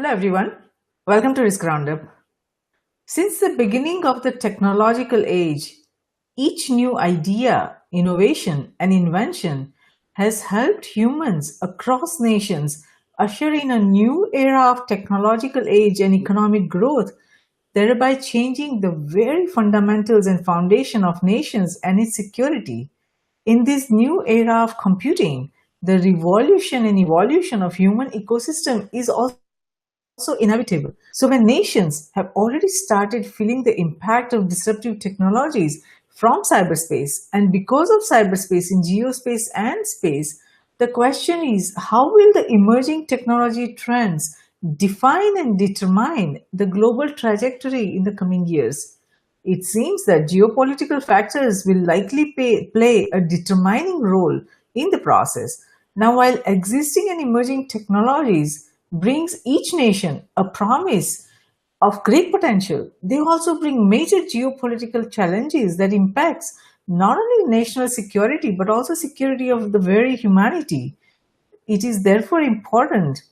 Hello, everyone. Welcome to Risk Roundup. Since the beginning of the technological age, each new idea, innovation, and invention has helped humans across nations usher in a new era of technological age and economic growth, thereby changing the very fundamentals and foundation of nations and its security. In this new era of computing, the revolution and evolution of human ecosystem is also inevitable. So when nations have already started feeling the impact of disruptive technologies from cyberspace, and because of cyberspace in geospace and space, the question is how will the emerging technology trends define and determine the global trajectory in the coming years? It seems that geopolitical factors will likely play a determining role in the process. Now, while existing and emerging technologies brings each nation a promise of great potential, they also bring major geopolitical challenges that impacts not only national security but also security of the very humanity. It is therefore important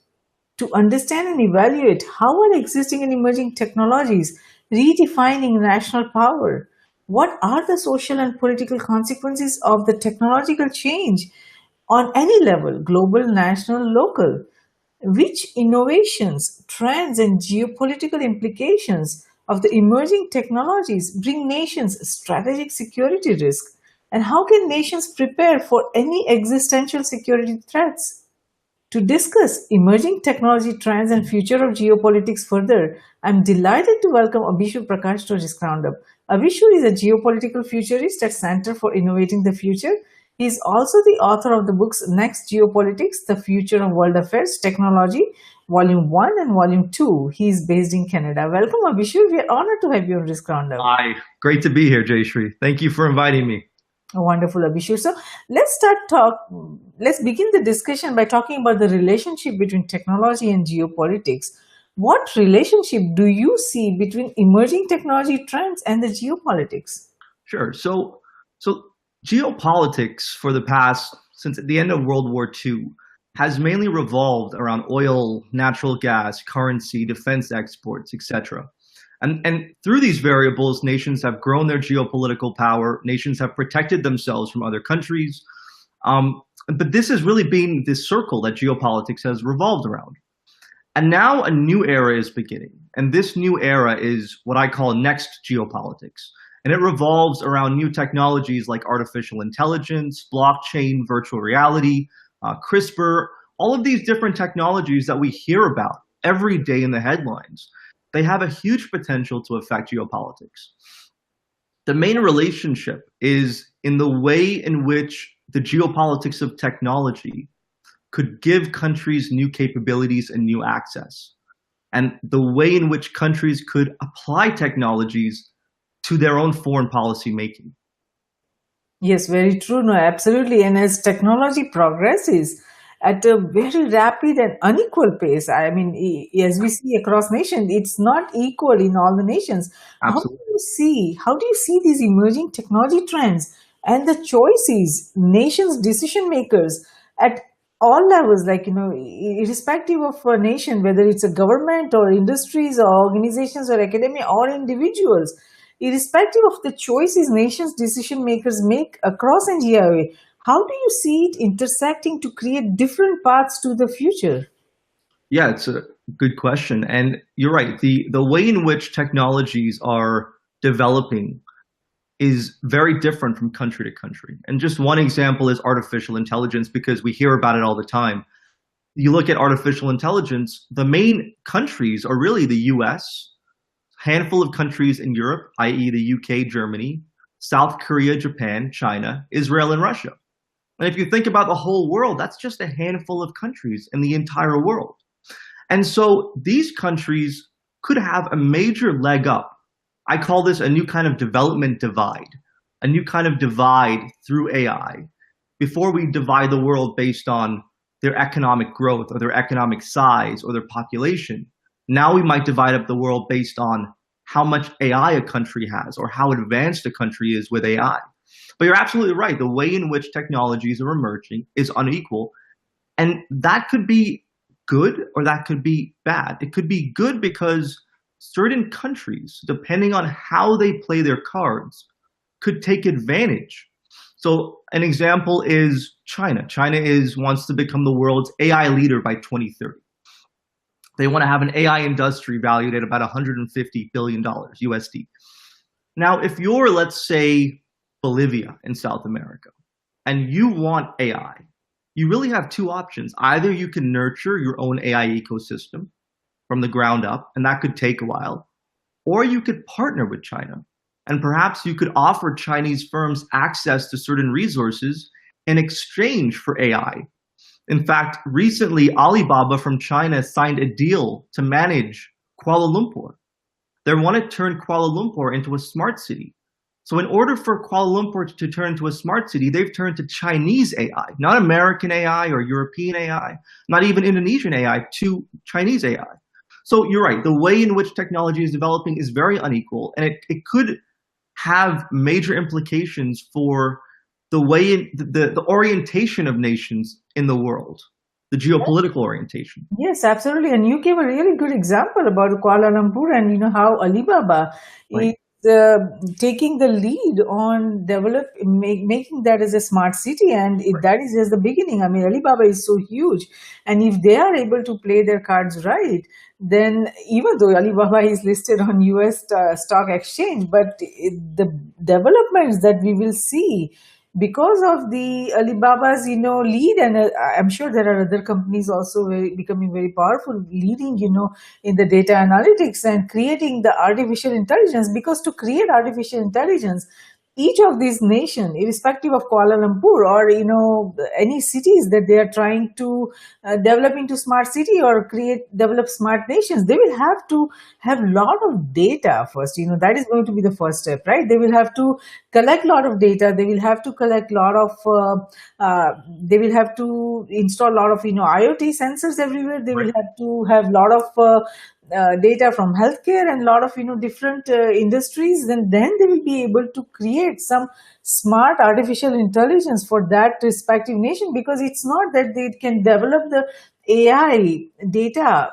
to understand and evaluate how are existing and emerging technologies redefining national power. What are the social and political consequences of the technological change on any level, global, national, local? Which innovations, trends, and geopolitical implications of the emerging technologies bring nations strategic security risk? And how can nations prepare for any existential security threats? To discuss emerging technology trends and future of geopolitics further, I'm delighted to welcome Abishur Prakash to this roundup. Abishur is a geopolitical futurist at Center for Innovating the Future. He is also the author of the books Next Geopolitics, The Future of World Affairs, Technology, Volume 1 and Volume 2. He is based in Canada. Welcome, Abishur. We are honored to have you on this roundup. Hi, great to be here, Jayshree. Thank you for inviting me. Wonderful, Abhishek. So let's begin the discussion by talking about the relationship between technology and geopolitics. What relationship do you see between emerging technology trends and the geopolitics? Sure. So geopolitics for the past, since the end of World War II, has mainly revolved around oil, natural gas, currency, defense exports, etc. And through these variables, nations have grown their geopolitical power. Nations have protected themselves from other countries. But this has really been this circle that geopolitics has revolved around. And now a new era is beginning. And this new era is what I call next geopolitics. And it revolves around new technologies like artificial intelligence, blockchain, virtual reality, CRISPR, all of these different technologies that we hear about every day in the headlines. They have a huge potential to affect geopolitics. The main relationship is in the way in which the geopolitics of technology could give countries new capabilities and new access, and the way in which countries could apply technologies to their own foreign policy making. Yes, very true. No, absolutely. And as technology progresses at a very rapid and unequal pace, I mean, as we see across nations, it's not equal in all the nations. Absolutely. How do you see these emerging technology trends and the choices nations, decision makers at all levels, like, irrespective of a nation, whether it's a government or industries or organizations or academia or individuals, irrespective of the choices nations decision makers make across NGIA, how do you see it intersecting to create different paths to the future? Yeah, it's a good question. And you're right. The way in which technologies are developing is very different from country to country. And just one example is artificial intelligence, because we hear about it all the time. You look at artificial intelligence, the main countries are really the US, handful of countries in Europe, i.e. the UK, Germany, South Korea, Japan, China, Israel, and Russia. And if you think about the whole world, that's just a handful of countries in the entire world. And so these countries could have a major leg up. I call this a new kind of development divide, a new kind of divide through AI. Before we divide the world based on their economic growth or their economic size or their population, now we might divide up the world based on how much AI a country has or how advanced a country is with AI. But you're absolutely right. The way in which technologies are emerging is unequal. And that could be good or that could be bad. It could be good because certain countries, depending on how they play their cards, could take advantage. So an example is China. China wants to become the world's AI leader by 2030. They want to have an AI industry valued at about $150 billion USD. Now, if you're, let's say, Bolivia in South America, and you want AI, you really have two options. Either you can nurture your own AI ecosystem from the ground up, and that could take a while, or you could partner with China, and perhaps you could offer Chinese firms access to certain resources in exchange for AI. In fact, recently, Alibaba from China signed a deal to manage Kuala Lumpur. They want to turn Kuala Lumpur into a smart city. So in order for Kuala Lumpur to turn into a smart city, they've turned to Chinese AI, not American AI or European AI, not even Indonesian AI, to Chinese AI. So you're right, the way in which technology is developing is very unequal, and it could have major implications for the way the orientation of nations in the world, the geopolitical orientation. Yes, absolutely. And you gave a really good example about Kuala Lumpur and how Alibaba Right. is taking the lead on making that as a smart city, and that is just the beginning. I mean, Alibaba is so huge, and if they are able to play their cards right, then even though Alibaba is listed on US stock exchange, but the developments that we will see because of the Alibaba's lead, and I'm sure there are other companies also becoming very powerful, leading in the data analytics and creating the artificial intelligence. Because to create artificial intelligence, each of these nations, irrespective of Kuala Lumpur or any cities that they are trying to develop into smart city or develop smart nations, they will have to have a lot of data first. That is going to be the first step, right? They will have to collect a lot of data. They will have to collect a lot of they will have to install a lot of IoT sensors everywhere. They will Right. have to have a lot of data from healthcare and a lot of different industries, and then they will be able to create some smart artificial intelligence for that respective nation. Because it's not that they can develop the AI data,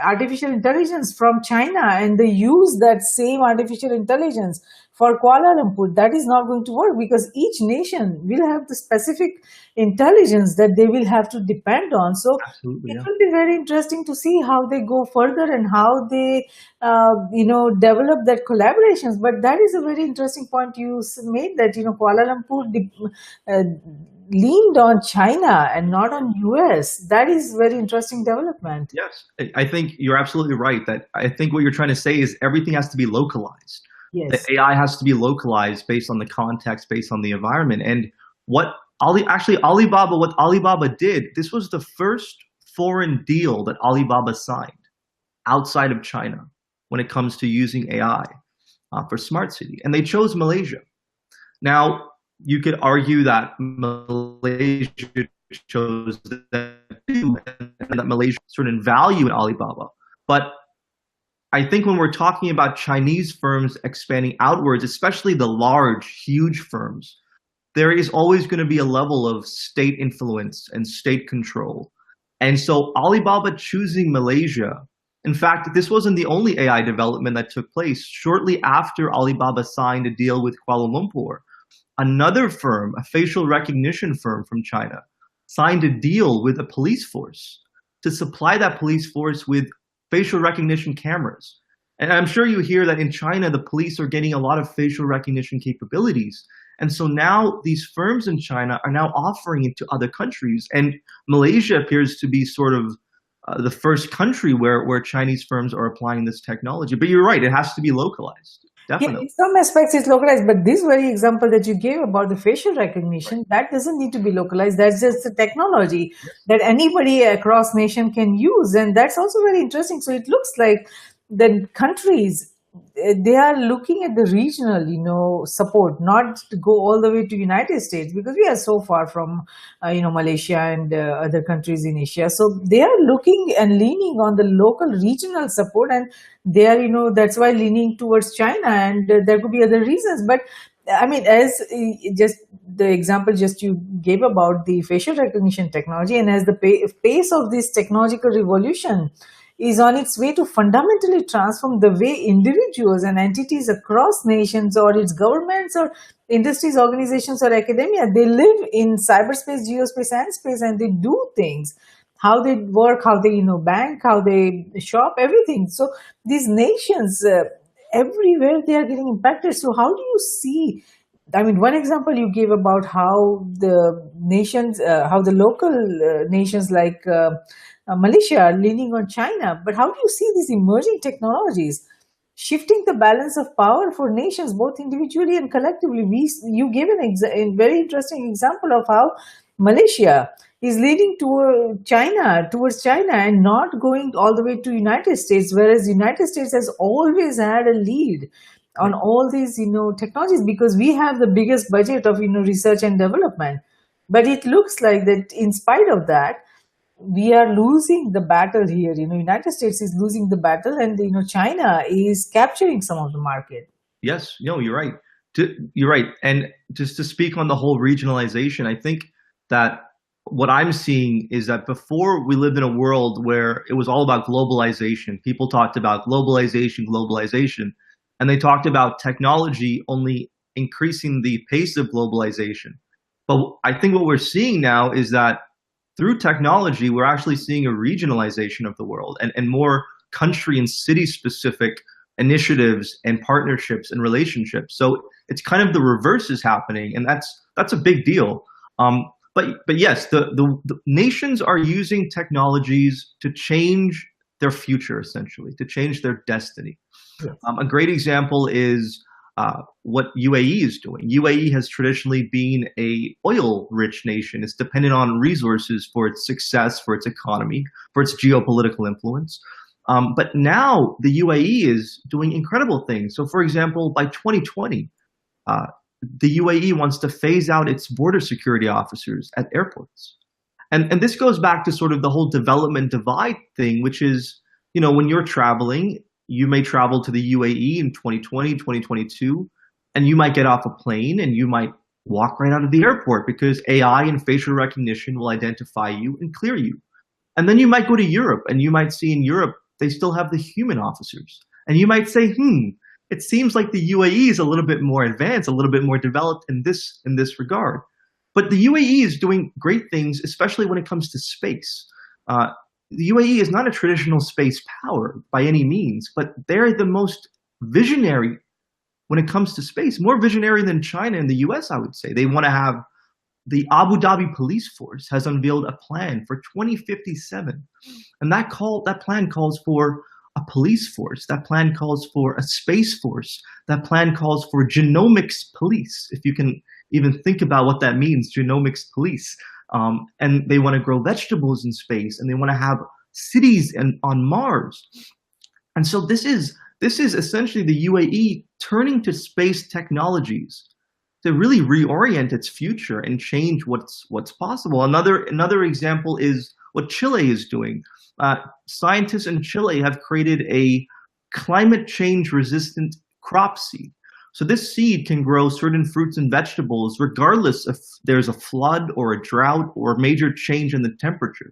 artificial intelligence from China, and they use that same artificial intelligence for Kuala Lumpur. That is not going to work, because each nation will have the specific intelligence that they will have to depend on. So Absolutely, it yeah. will be very interesting to see how they go further and how they, develop that collaborations. But that is a very interesting point you made, that Kuala Lumpur uh, leaned on China and not on US. That is very interesting development. Yes, I think you're absolutely right. That I think what you're trying to say is everything has to be localized. The Yes. AI has to be localized based on the context, based on the environment. And what Alibaba, what Alibaba did, this was the first foreign deal that Alibaba signed outside of China when it comes to using AI for smart city, and they chose Malaysia. Now, you could argue that Malaysia chose that too, and that Malaysia certain value in Alibaba. But I think when we're talking about Chinese firms expanding outwards, especially the large, huge firms, there is always going to be a level of state influence and state control. And so Alibaba choosing Malaysia, in fact, this wasn't the only AI development that took place. Shortly after Alibaba signed a deal with Kuala Lumpur, another firm, a facial recognition firm from China, signed a deal with a police force to supply that police force with facial recognition cameras. And I'm sure you hear that in China, the police are getting a lot of facial recognition capabilities. And so now these firms in China are now offering it to other countries. And Malaysia appears to be sort of the first country where Chinese firms are applying this technology. But you're right, it has to be localized. Yeah, Definitely. in some aspects it's localized, but this very example that you gave about the facial recognition, that doesn't need to be localized. That's just a technology that anybody across nation can use, and that's also very interesting. So it looks like the countries, they are looking at the regional, support, not to go all the way to United States, because we are so far from, Malaysia and other countries in Asia. So they are looking and leaning on the local regional support, and they are, that's why leaning towards China, and there could be other reasons. But I mean, as just the example just you gave about the facial recognition technology, and as the pace of this technological revolution is on its way to fundamentally transform the way individuals and entities across nations, or its governments, or industries, organizations, or academia, they live in cyberspace, geospace, and space, and they do things, how they work, how they bank, how they shop, everything. So these nations, everywhere they are getting impacted. So how do you see, I mean, one example you gave about how the nations, how the local nations like Malaysia are leaning on China, but how do you see these emerging technologies shifting the balance of power for nations, both individually and collectively? You gave a very interesting example of how Malaysia is leading towards China and not going all the way to United States, whereas United States has always had a lead on all these technologies, because we have the biggest budget of research and development. But it looks like that in spite of that, we are losing the battle here. United States is losing the battle, and China is capturing some of the market. Yes, no, you're right. You're right. And just to speak on the whole regionalization, I think that what I'm seeing is that before we lived in a world where it was all about globalization. People talked about globalization, globalization, and they talked about technology only increasing the pace of globalization. But I think what we're seeing now is that through technology, we're actually seeing a regionalization of the world, and more country and city specific initiatives and partnerships and relationships. So it's kind of the reverse is happening, and that's a big deal. But yes, the nations are using technologies to change their future, essentially, to change their destiny. Yes. A great example is what UAE is doing. UAE has traditionally been a oil-rich nation. It's dependent on resources for its success, for its economy, for its geopolitical influence. But now the UAE is doing incredible things. So, for example, by 2020, the UAE wants to phase out its border security officers at airports. And this goes back to sort of the whole development divide thing, which is, when you're traveling, you may travel to the UAE in 2020, 2022, and you might get off a plane and you might walk right out of the airport because AI and facial recognition will identify you and clear you. And then you might go to Europe and you might see in Europe, they still have the human officers. And you might say, it seems like the UAE is a little bit more advanced, a little bit more developed in this regard. But the UAE is doing great things, especially when it comes to space. The UAE is not a traditional space power by any means, but they're the most visionary when it comes to space, more visionary than China and the US, I would say. They want to have the Abu Dhabi police force has unveiled a plan for 2057. And that plan calls for a police force. That plan calls for a space force. That plan calls for genomics police, if you can even think about what that means, genomics police. And they want to grow vegetables in space, and they want to have cities on Mars. And so this is essentially the UAE turning to space technologies to really reorient its future and change what's possible. Another example is what Chile is doing. Scientists in Chile have created a climate change resistant crop seed. So this seed can grow certain fruits and vegetables regardless if there's a flood or a drought or a major change in the temperature.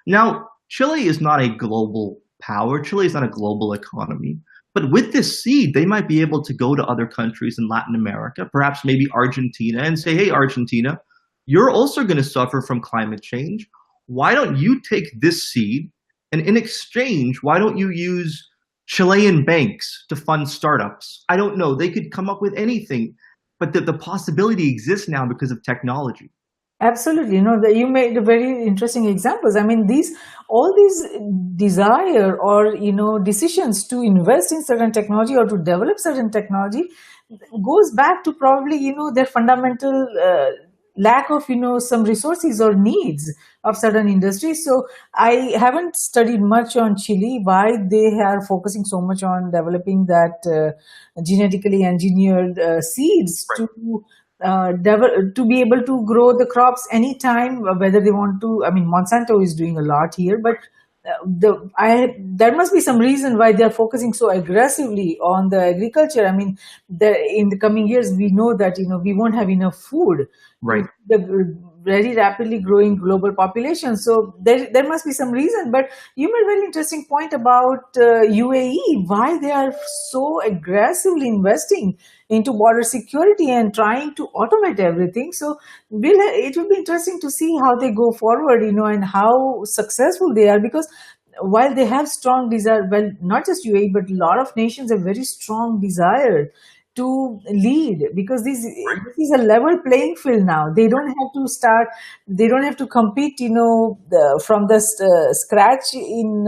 Now, Chile is not a global power. Chile is not a global economy. But with this seed, they might be able to go to other countries in Latin America, perhaps maybe Argentina, and say, hey, Argentina, you're also going to suffer from climate change. Why don't you take this seed, and in exchange, why don't you use Chilean banks to fund startups? I don't know. They could come up with anything, but the possibility exists now because of technology. Absolutely. You made very interesting examples. I mean, all these desire or, decisions to invest in certain technology or to develop certain technology goes back to probably, their fundamental lack of, some resources or needs of certain industries. So I haven't studied much on Chile, why they are focusing so much on developing that genetically engineered seeds Right. to be able to grow the crops anytime, whether they want to. I mean, Monsanto is doing a lot here, but there must be some reason why they are focusing so aggressively on the agriculture. I mean, in the coming years, we know that we won't have enough food to Right. the very rapidly growing global population. So there must be some reason. But you made a very interesting point about UAE, why they are so aggressively investing into border security and trying to automate everything. So it will be interesting to see how they go forward, and how successful they are, because while they have strong desire, well, not just UAE, but a lot of nations have very strong desire to lead, because this is a level playing field now. They don't have to compete, from the scratch in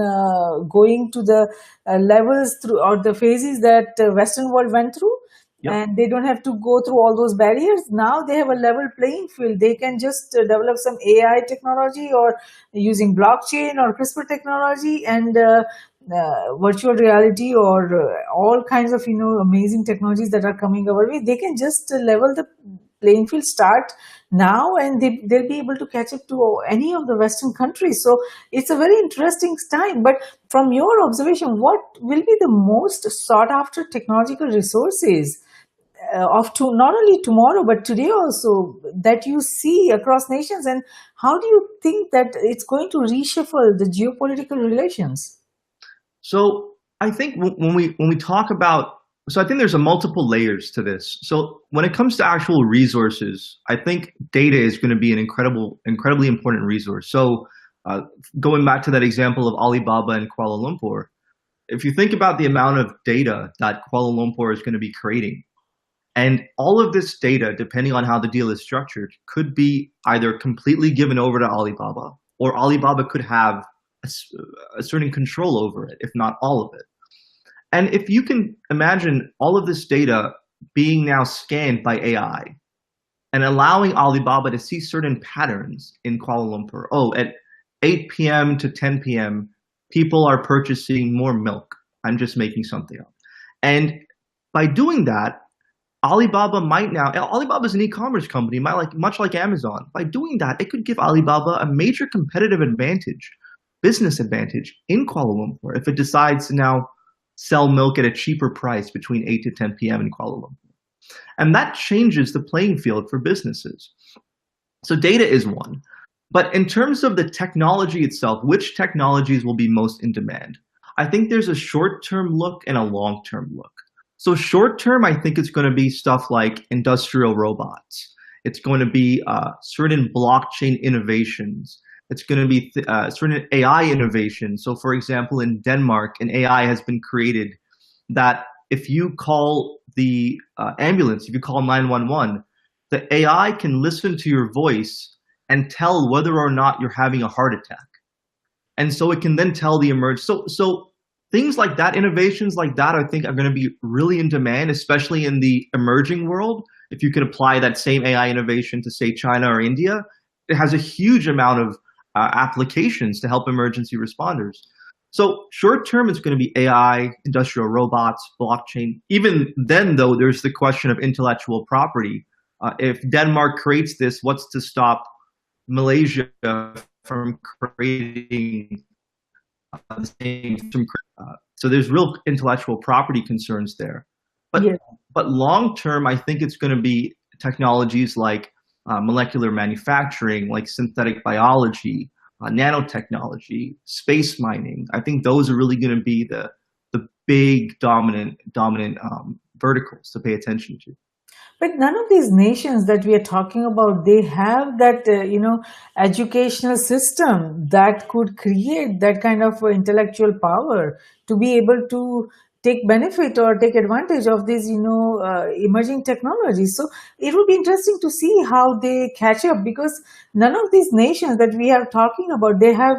going to the levels through, or the phases that Western world went through, Yep. and they don't have to go through all those barriers. Now they have a level playing field. They can just develop some AI technology, or using blockchain or CRISPR technology, and virtual reality, or all kinds of amazing technologies that are coming our way. They can just level the playing field, start now, and they'll be able to catch up to any of the Western countries. So it's a very interesting time. But from your observation, what will be the most sought after technological resources not only tomorrow but today also, that you see across nations, and how do you think that it's going to reshuffle the geopolitical relations? So I think when we talk about, so I think there's a multiple layers to this. So when it comes to actual resources, I think data is going to be an incredibly important resource. So going back to that example of Alibaba and Kuala Lumpur, if you think about the amount of data that Kuala Lumpur is going to be creating, and all of this data, depending on how the deal is structured, could be either completely given over to Alibaba, or Alibaba could have a certain control over it, if not all of it. And if you can imagine all of this data being now scanned by AI and allowing Alibaba to see certain patterns in Kuala Lumpur. Oh, at 8 p.m. to 10 p.m., people are purchasing more milk. I'm just making something up. And by doing that, Alibaba is an e-commerce company, much like Amazon. By doing that, it could give Alibaba a major competitive advantage, business advantage in Kuala Lumpur if it decides to now sell milk at a cheaper price between 8 to 10 p.m. in Kuala Lumpur. And that changes the playing field for businesses. So data is one. But in terms of the technology itself, which technologies will be most in demand? I think there's a short-term look and a long-term look. So short-term, I think it's going to be stuff like industrial robots. It's going to be certain blockchain innovations. It's going to be certain AI innovations. So for example, in Denmark, an AI has been created that if you call the ambulance, if you call 911, the AI can listen to your voice and tell whether or not you're having a heart attack. And so it can then tell the So things like that, innovations like that, I think are going to be really in demand, especially in the emerging world. If you can apply that same AI innovation to, say, China or India, it has a huge amount of applications to help emergency responders. So short term, it's going to be AI, industrial robots, blockchain. Even then, though, there's the question of intellectual property. If Denmark creates this, what's to stop Malaysia from creating the same? So there's real intellectual property concerns there. Yeah. But long term, I think it's going to be technologies like molecular manufacturing, like synthetic biology, nanotechnology, space mining. I think those are really going to be the big dominant verticals to pay attention to. But none of these nations that we are talking about, they have that educational system that could create that kind of intellectual power to be able to take benefit or take advantage of these emerging technologies. So it will be interesting to see how they catch up, because none of these nations that we are talking about, they have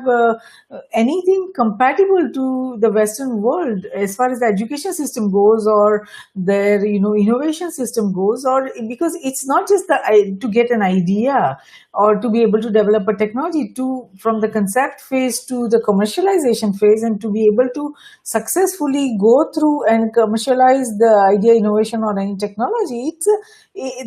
anything compatible to the Western world as far as the education system goes, or their innovation system goes, or because it's not just to get an idea or to be able to develop a technology, to from the concept phase to the commercialization phase, and to be able to successfully go through and commercialize the idea, innovation, or any technology,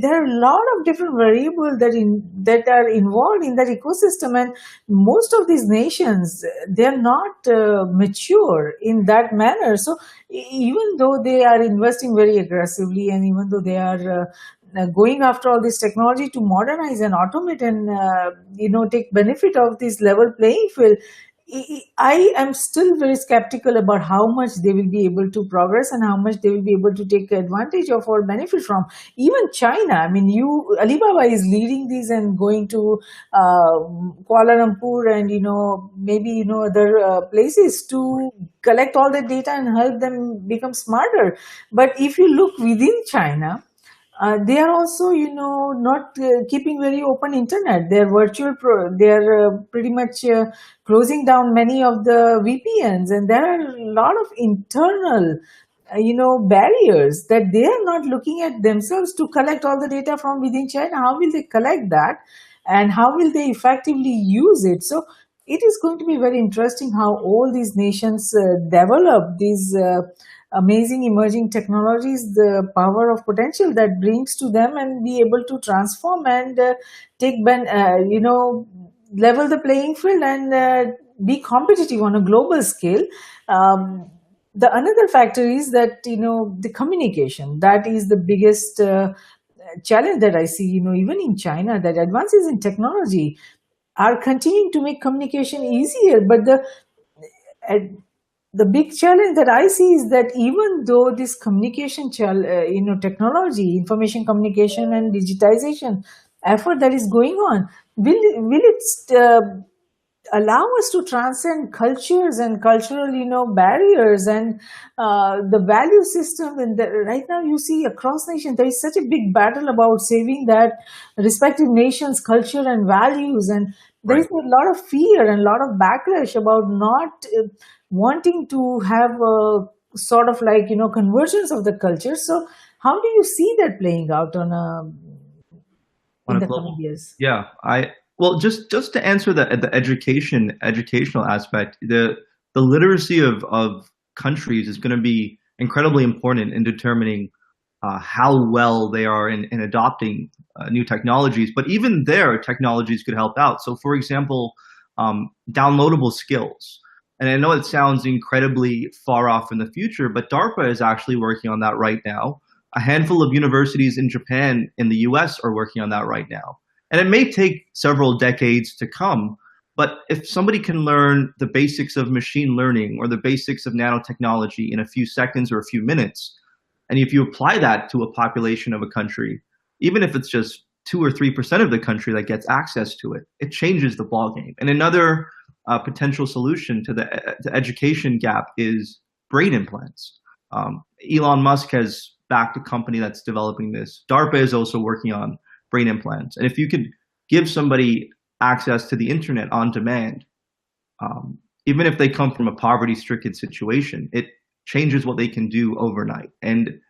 there are a lot of different variables that are involved in that ecosystem, and most of these nations, they are not mature in that manner. So even though they are investing very aggressively, and even though they are going after all this technology to modernize and automate and take benefit of this level playing field, I am still very skeptical about how much they will be able to progress and how much they will be able to take advantage of or benefit from. Even China, I mean, Alibaba is leading these and going to Kuala Lumpur and maybe other places to collect all the data and help them become smarter. But if you look within China, they are also, not keeping very open internet. They're they're pretty much closing down many of the VPNs, and there are a lot of internal, barriers that they are not looking at themselves to collect all the data from within China. How will they collect that, and how will they effectively use it? So it is going to be very interesting how all these nations develop these amazing emerging technologies, the power of potential that brings to them, and be able to transform and level the playing field and be competitive on a global scale. The another factor is that the communication, that is the biggest challenge that I see. Even in China, that advances in technology are continuing to make communication easier, but uh, the big challenge that I see is that even though this technology, information communication and digitization effort that is going on, will it allow us to transcend cultures and cultural, barriers and the value system? And right now, you see across nations, there is such a big battle about saving that respective nations' culture and values, and there is Right. a lot of fear and a lot of backlash about not wanting to have a sort of like convergence of the culture. So, how do you see that playing out On in a the coming global. years? Yeah, I well, just to answer the educational aspect, the literacy of countries is going to be incredibly important in determining how well they are in adopting new technologies. But even there, technologies could help out. So, for example, downloadable skills. And I know it sounds incredibly far off in the future, but DARPA is actually working on that right now. A handful of universities in Japan and the US are working on that right now. And it may take several decades to come, but if somebody can learn the basics of machine learning or the basics of nanotechnology in a few seconds or a few minutes, and if you apply that to a population of a country, even if it's just 2 or 3% of the country that gets access to it, it changes the ballgame. And another potential solution to the education gap is brain implants. Elon Musk has backed a company that's developing this. DARPA is also working on brain implants. And if you could give somebody access to the internet on demand, even if they come from a poverty-stricken situation, it changes what they can do overnight. And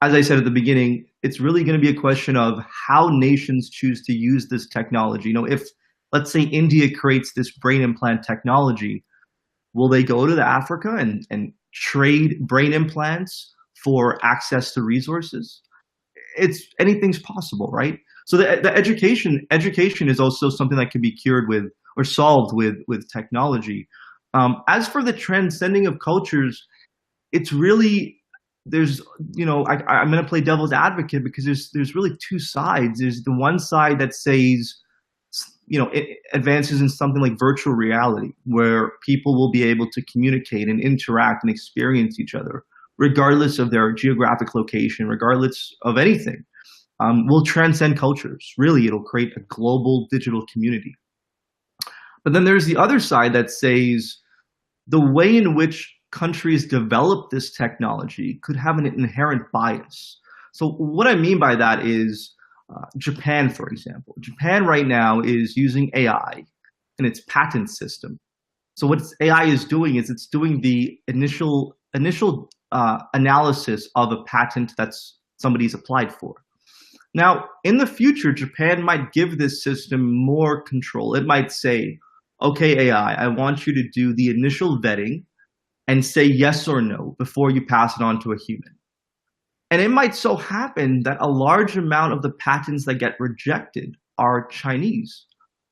as I said at the beginning, it's really going to be a question of how nations choose to use this technology. If, let's say, India creates this brain implant technology, will they go to Africa and trade brain implants for access to resources? Anything's possible, right? So the education is also something that can be cured with or solved with technology. As for the transcending of cultures, it's really I'm going to play devil's advocate because there's really two sides. There's the one side that says it advances in something like virtual reality, where people will be able to communicate and interact and experience each other, regardless of their geographic location, regardless of anything. Will transcend cultures. Really, it'll create a global digital community. But then there's the other side that says the way in which countries develop this technology could have an inherent bias. So what I mean by that is Japan, for example. Japan right now is using AI in its patent system. So what AI is doing is it's doing the initial analysis of a patent that's somebody's applied for. Now, in the future, Japan might give this system more control. It might say, okay, AI, I want you to do the initial vetting and say yes or no before you pass it on to a human. And it might so happen that a large amount of the patents that get rejected are Chinese.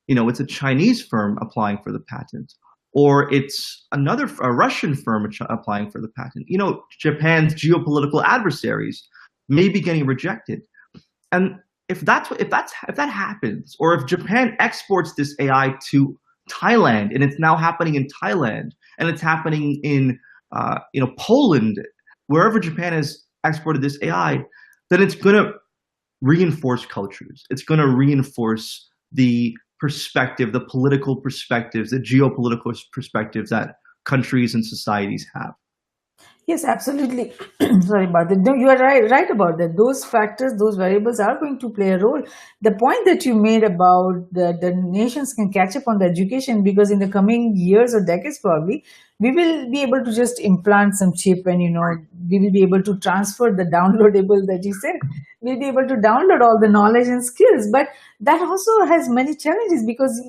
It's a Chinese firm applying for the patent, or it's a Russian firm applying for the patent. Japan's geopolitical adversaries may be getting rejected. And if that happens, or if Japan exports this AI to Thailand, and it's now happening in Thailand, and it's happening in Poland, wherever Japan has exported this AI, then it's going to reinforce cultures. It's going to reinforce the perspective, the political perspectives, the geopolitical perspectives that countries and societies have. Yes, absolutely. Sorry about that. No, you are right about that. Those factors, those variables are going to play a role. The point that you made about the nations can catch up on the education, because in the coming years or decades, probably, we will be able to just implant some chip, and we will be able to transfer the downloadable that you said. We'll be able to download all the knowledge and skills. But that also has many challenges, because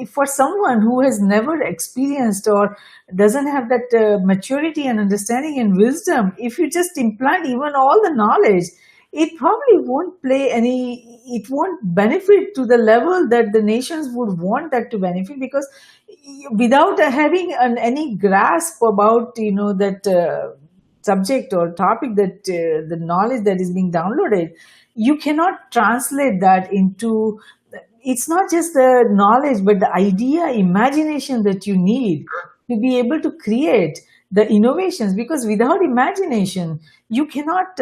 for someone who has never experienced or doesn't have that maturity and understanding and wisdom, if you just implant even all the knowledge, it probably it won't benefit to the level that the nations would want that to benefit, because without having any grasp about that subject or topic, that the knowledge that is being downloaded, you cannot translate that into, it's not just the knowledge, but the idea, imagination that you need to be able to create the innovations. Because without imagination, you cannot,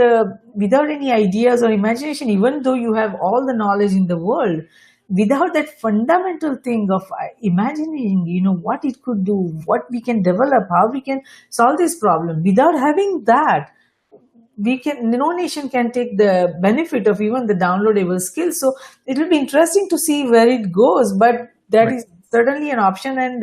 without any ideas or imagination, even though you have all the knowledge in the world, without that fundamental thing of imagining, what it could do, what we can develop, how we can solve this problem, without having that, no nation can take the benefit of even the downloadable skills. So it will be interesting to see where it goes, but that Right. is certainly an option. And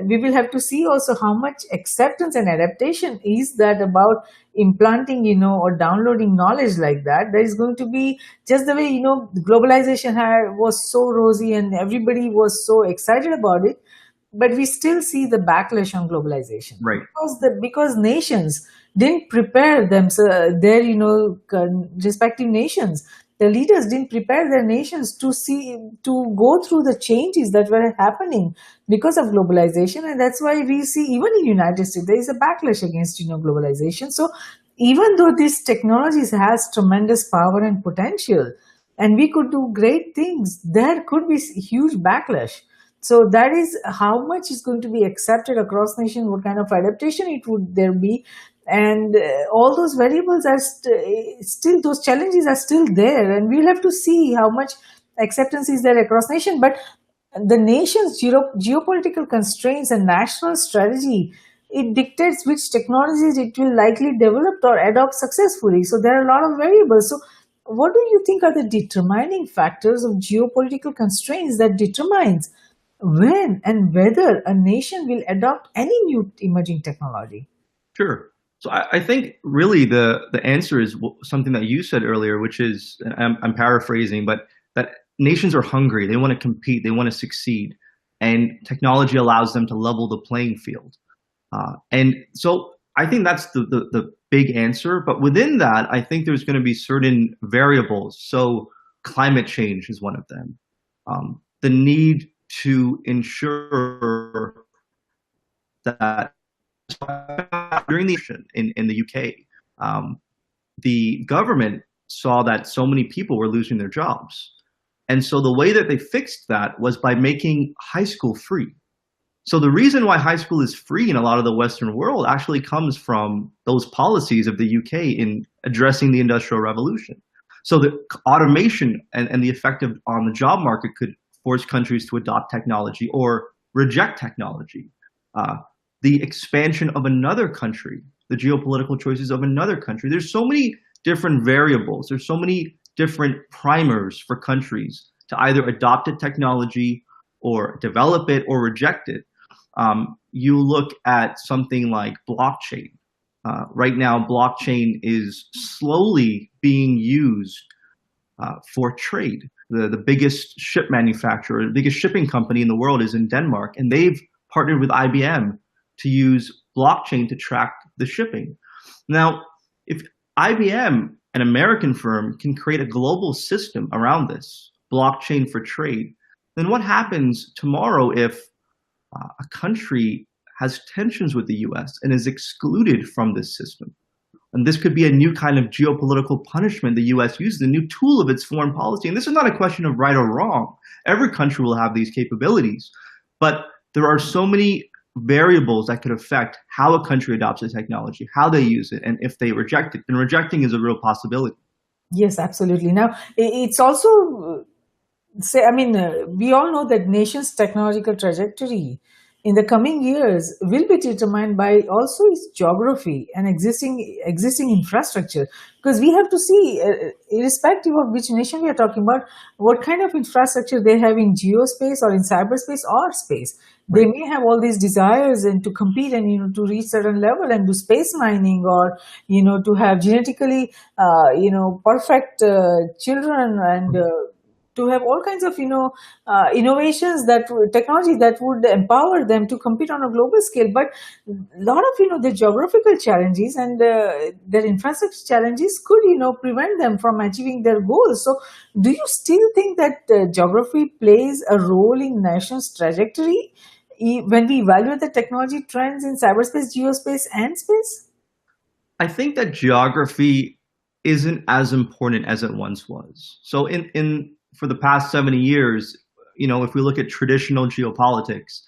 we will have to see also how much acceptance and adaptation is that about implanting, or downloading knowledge like that. There is going to be, just the way, globalization was so rosy and everybody was so excited about it, but we still see the backlash on globalization, Right. because nations didn't prepare their respective nations. The leaders didn't prepare their nations to go through the changes that were happening because of globalization. And that's why we see, even in United States, there is a backlash against globalization. So even though this technologies has tremendous power and potential, and we could do great things, there could be huge backlash. So that is how much is going to be accepted across nations, what kind of adaptation it would there be. And all those variables are still, those challenges are still there, and we'll have to see how much acceptance is there across nation. But the nation's geopolitical constraints and national strategy, it dictates which technologies it will likely develop or adopt successfully. So there are a lot of variables. So what do you think are the determining factors of geopolitical constraints that determines when and whether a nation will adopt any new emerging technology? Sure. So I think really the answer is something that you said earlier, which is, and I'm paraphrasing, but that nations are hungry. They want to compete. They want to succeed. And technology allows them to level the playing field. And so I think that's the big answer. But within that, I think there's going to be certain variables. So climate change is one of them. The need to ensure that during the election in the UK, the government saw that so many people were losing their jobs. And so the way that they fixed that was by making high school free. So the reason why high school is free in a lot of the Western world actually comes from those policies of the UK in addressing the Industrial Revolution. So the automation and the effect on the job market could force countries to adopt technology or reject technology. The expansion of another country, the geopolitical choices of another country. There's so many different variables. There's so many different primers for countries to either adopt a technology or develop it or reject it. You look at something like blockchain. Right now, blockchain is slowly being used for trade. The biggest ship manufacturer, the biggest shipping company in the world is in Denmark, and they've partnered with IBM to use blockchain to track the shipping. Now, if IBM, an American firm, can create a global system around this blockchain for trade, then what happens tomorrow if a country has tensions with the US and is excluded from this system? And this could be a new kind of geopolitical punishment the US uses, a new tool of its foreign policy. And this is not a question of right or wrong. Every country will have these capabilities. But there are so many variables that could affect how a country adopts the technology, how they use it, and if they reject it. And rejecting is a real possibility. Yes, absolutely. Now, it's also we all know that nation's technological trajectory in the coming years will be determined by also its geography and existing infrastructure. Because we have to see, irrespective of which nation we are talking about, what kind of infrastructure they have in geospace or in cyberspace or space. They may have all these desires and to compete and to reach certain level and do space mining, or to have genetically perfect children, and to have all kinds of innovations, technology that would empower them to compete on a global scale. But a lot of the geographical challenges and their infrastructure challenges could prevent them from achieving their goals. So do you still think that geography plays a role in nation's trajectory when we evaluate the technology trends in cyberspace, geospace, and space? I think that geography isn't as important as it once was. So for the past 70 years, if we look at traditional geopolitics,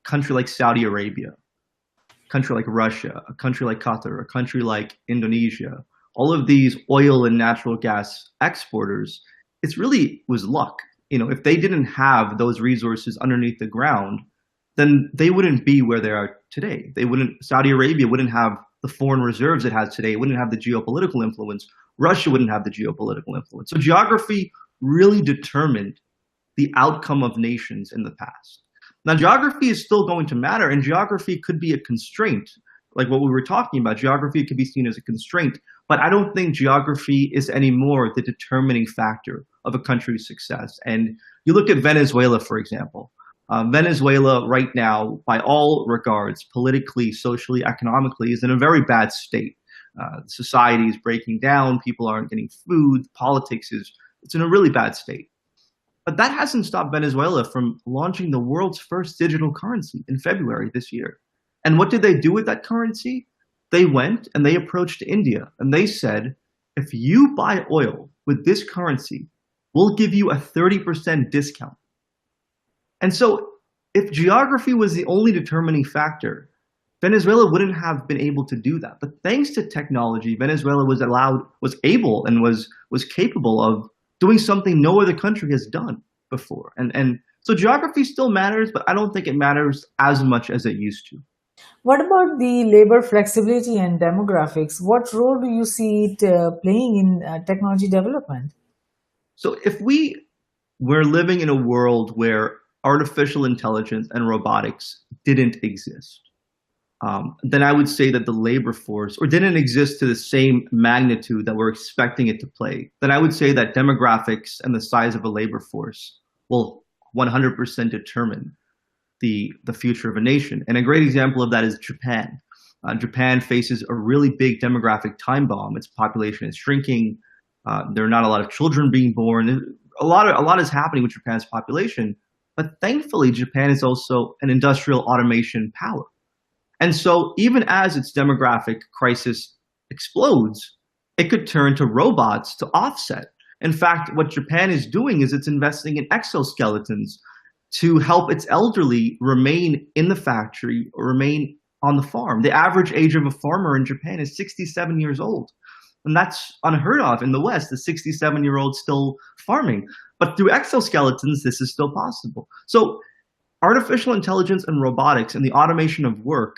country like Saudi Arabia, a country like Russia, a country like Qatar, a country like Indonesia, all of these oil and natural gas exporters, it really was luck. If they didn't have those resources underneath the ground, then they wouldn't be where they are today. Saudi Arabia wouldn't have the foreign reserves it has today. It wouldn't have the geopolitical influence. Russia wouldn't have the geopolitical influence. So geography really determined the outcome of nations in the past. Now, geography is still going to matter, and geography could be a constraint. Like what we were talking about, geography could be seen as a constraint, but I don't think geography is anymore the determining factor of a country's success. And you look at Venezuela, for example. Venezuela right now, by all regards, politically, socially, economically, is in a very bad state. Society is breaking down, people aren't getting food, it's in a really bad state. But that hasn't stopped Venezuela from launching the world's first digital currency in February this year. And what did they do with that currency? They went and they approached India and they said, if you buy oil with this currency, we'll give you a 30% discount. And so if geography was the only determining factor, Venezuela wouldn't have been able to do that. But thanks to technology, Venezuela was able and was capable of doing something no other country has done before. And so geography still matters, but I don't think it matters as much as it used to. What about the labor flexibility and demographics? What role do you see it playing in technology development? So if we're living in a world where artificial intelligence and robotics didn't exist, then I would say that the labor force, or didn't exist to the same magnitude that we're expecting it to play, then I would say that demographics and the size of a labor force will 100% determine the future of a nation. And a great example of that is Japan. Japan faces a really big demographic time bomb. Its population is shrinking. There are not a lot of children being born. A lot is happening with Japan's population. But thankfully, Japan is also an industrial automation power. And so even as its demographic crisis explodes, it could turn to robots to offset. In fact, what Japan is doing is it's investing in exoskeletons to help its elderly remain in the factory or remain on the farm. The average age of a farmer in Japan is 67 years old. And that's unheard of in the West, the 67-year-old still farming. But through exoskeletons, this is still possible. So artificial intelligence and robotics and the automation of work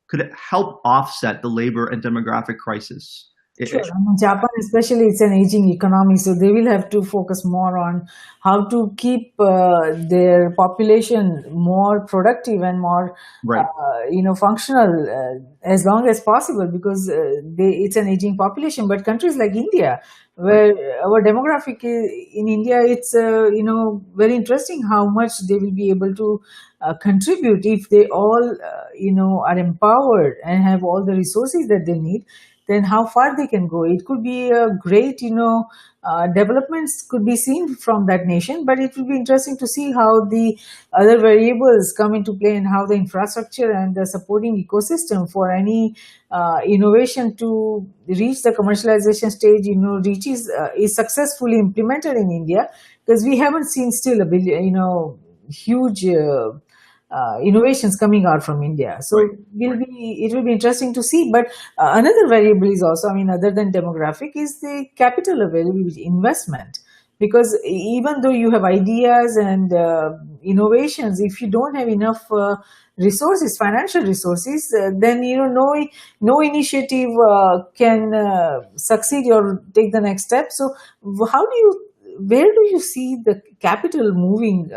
could help offset the labor and demographic crisis Sure. I mean, Japan, especially, it's an aging economy, so they will have to focus more on how to keep their population more productive and more, Right, functional as long as possible because it's an aging population. But countries like India, right. where our demographic in India, it's very interesting how much they will be able to contribute if they all are empowered and have all the resources that they need, then how far they can go. It could be a great, developments could be seen from that nation, but it will be interesting to see how the other variables come into play and how the infrastructure and the supporting ecosystem for any innovation to reach the commercialization stage, reaches is successfully implemented in India, because we haven't seen still a billion, huge innovations coming out from India. So Right, will be it will be interesting to see. But another variable is also, I mean, other than demographic, is the capital availability, investment. Because even though you have ideas and innovations, if you don't have enough resources, financial resources, then no initiative can succeed or take the next step. So how do you where do you see the capital moving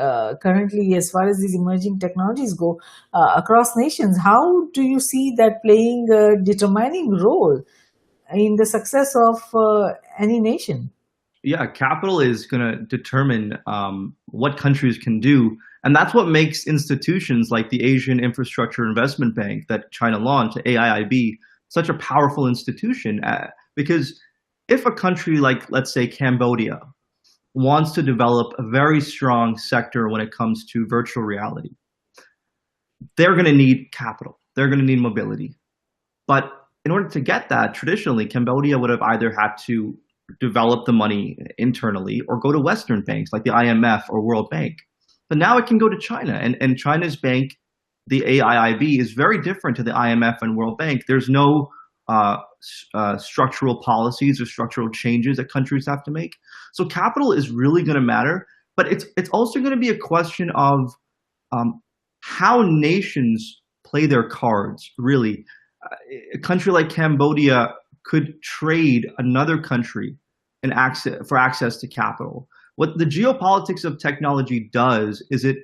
currently as far as these emerging technologies go across nations? How do you see that playing a determining role in the success of any nation? yeah, capital is going to determine what countries can do. And that's what makes institutions like the Asian Infrastructure Investment Bank that China launched, AIIB, such a powerful institution. Because if a country like, let's say, Cambodia wants to develop a very strong sector when it comes to virtual reality, they're going to need capital, they're going to need mobility. But in order to get that, traditionally, Cambodia would have either had to develop the money internally or go to Western banks like the IMF or World Bank. But now it can go to China, and China's bank, the AIIB, is very different to the IMF and World Bank. There's no structural policies or structural changes that countries have to make. So capital is really going to matter, but it's also going to be a question of how nations play their cards, really. A country like Cambodia could trade another country for access to capital. What the geopolitics of technology does is it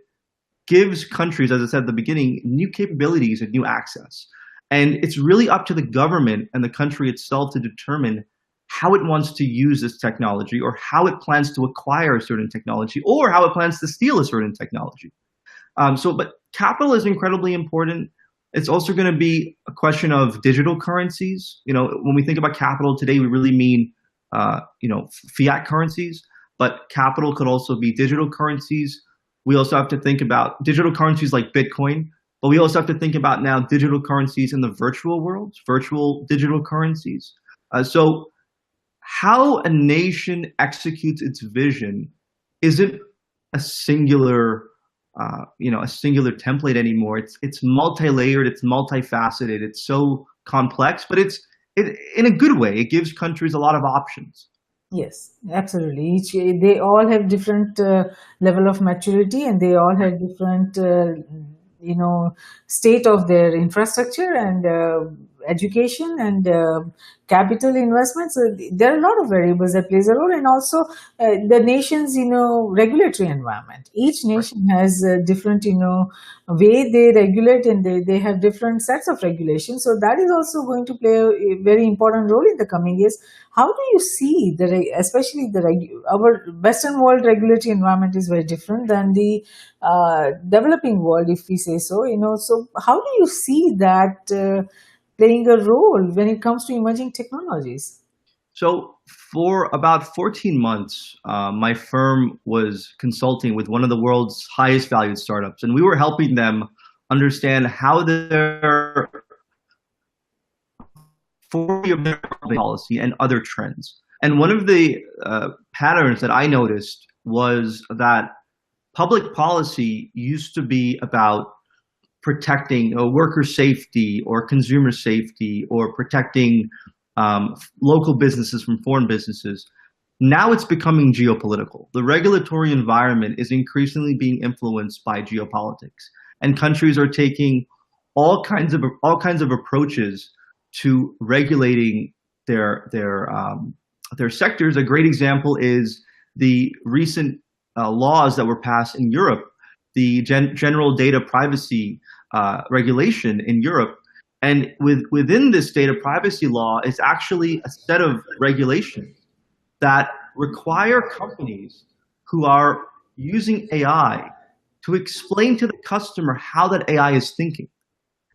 gives countries, as I said at the beginning, new capabilities and new access. And it's really up to the government and the country itself to determine how it wants to use this technology, or how it plans to acquire a certain technology, or how it plans to steal a certain technology. But capital is incredibly important. It's also going to be a question of digital currencies. When we think about capital today, we really mean, fiat currencies, but capital could also be digital currencies. We also have to think about digital currencies like Bitcoin, but we also have to think about now digital currencies in the virtual world, virtual digital currencies. So how a nation executes its vision isn't a singular a singular template anymore. It's multi-layered, it's multifaceted, it's so complex, but in a good way. It gives countries a lot of options. Yes, absolutely. They all have different level of maturity, and they all have different, state of their infrastructure and education and capital investments. So there are a lot of variables that plays a role, and also the nation's, regulatory environment. Each Right. nation has a different, way they regulate, and they have different sets of regulations. So that is also going to play a very important role in the coming years. How do you see especially our Western world regulatory environment is very different than the developing world, if we say so. So how do you see that playing a role when it comes to emerging technologies? So for about 14 months, my firm was consulting with one of the world's highest valued startups, and we were helping them understand how their policy and other trends. And one of the patterns that I noticed was that public policy used to be about protecting worker safety or consumer safety, or protecting local businesses from foreign businesses. Now it's becoming geopolitical. The regulatory environment is increasingly being influenced by geopolitics, and countries are taking all kinds of approaches to regulating their their um, their sectors. A great example is the recent laws that were passed in Europe, the general data privacy regulation in Europe. And within this data privacy law is actually a set of regulations that require companies who are using AI to explain to the customer how that AI is thinking.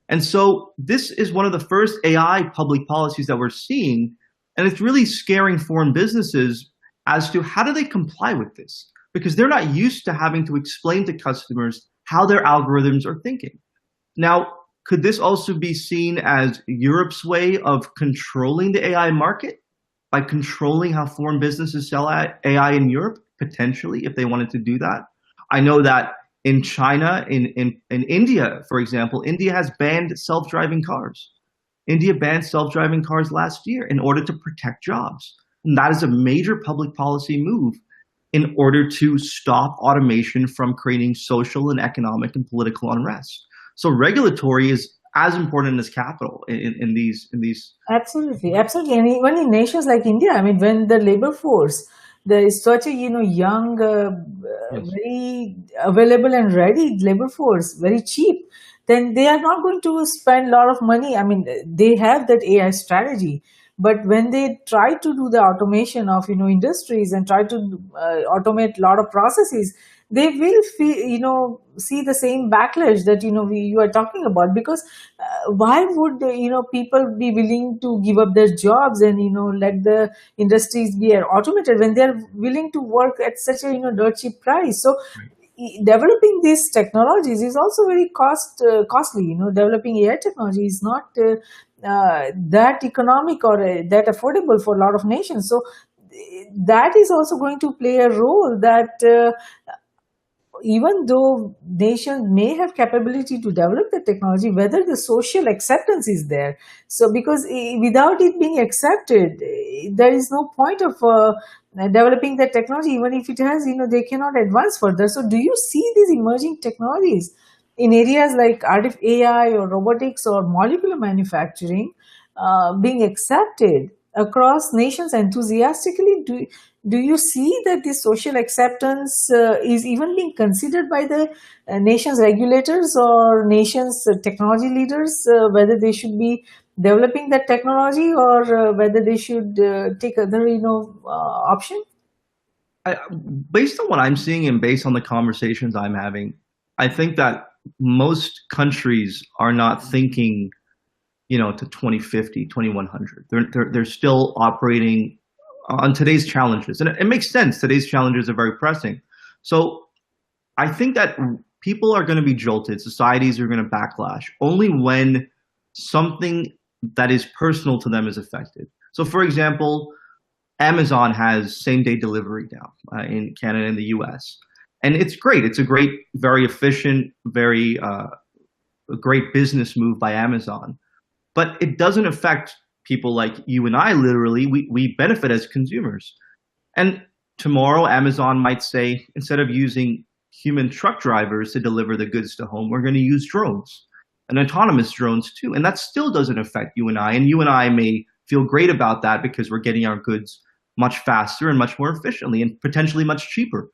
And so this is one of the first AI public policies that we're seeing, and it's really scaring foreign businesses as to how do they comply with this, because they're not used to having to explain to customers how their algorithms are thinking. Now, could this also be seen as Europe's way of controlling the AI market by controlling how foreign businesses sell AI in Europe, potentially, if they wanted to do that? I know that in China, in India, for example, India has banned self-driving cars. India banned self-driving cars last year in order to protect jobs. And that is a major public policy move in order to stop automation from creating social and economic and political unrest. So regulatory is as important as capital in these. Absolutely, absolutely, and even in nations like India, I mean, when the labor force, there is such a young, Yes. very available and ready labor force, very cheap, then they are not going to spend a lot of money. I mean, they have that AI strategy, but when they try to do the automation of industries and try to automate a lot of processes, they will feel, see the same backlash that you are talking about, because why would people be willing to give up their jobs and let the industries be automated when they are willing to work at such a dirt cheap price? So developing these technologies is also very costly. Developing AI technology is not that economic or that affordable for a lot of nations. So that is also going to play a role, that even though nations may have capability to develop the technology, whether the social acceptance is there. So because without it being accepted, there is no point of developing the technology. Even if it has, they cannot advance further. So do you see these emerging technologies in areas like AI or robotics or molecular manufacturing being accepted across nations enthusiastically? Do you see that this social acceptance is even being considered by the nation's regulators or nation's technology leaders, whether they should be developing that technology or whether they should take other option? I, Based on what I'm seeing and based on the conversations I'm having, I think that most countries are not thinking, to 2050, 2100. They're still operating on today's challenges. And it makes sense. Today's challenges are very pressing. So I think that people are going to be jolted. Societies are going to backlash only when something that is personal to them is affected. So for example, Amazon has same day delivery now in Canada and the US. And it's great. It's a great, very efficient, very a great business move by Amazon. But it doesn't affect people like you and I, literally. We benefit as consumers. And tomorrow, Amazon might say, instead of using human truck drivers to deliver the goods to home, we're going to use drones and autonomous drones too. And that still doesn't affect you and I. And you and I may feel great about that because we're getting our goods much faster and much more efficiently and potentially much cheaper.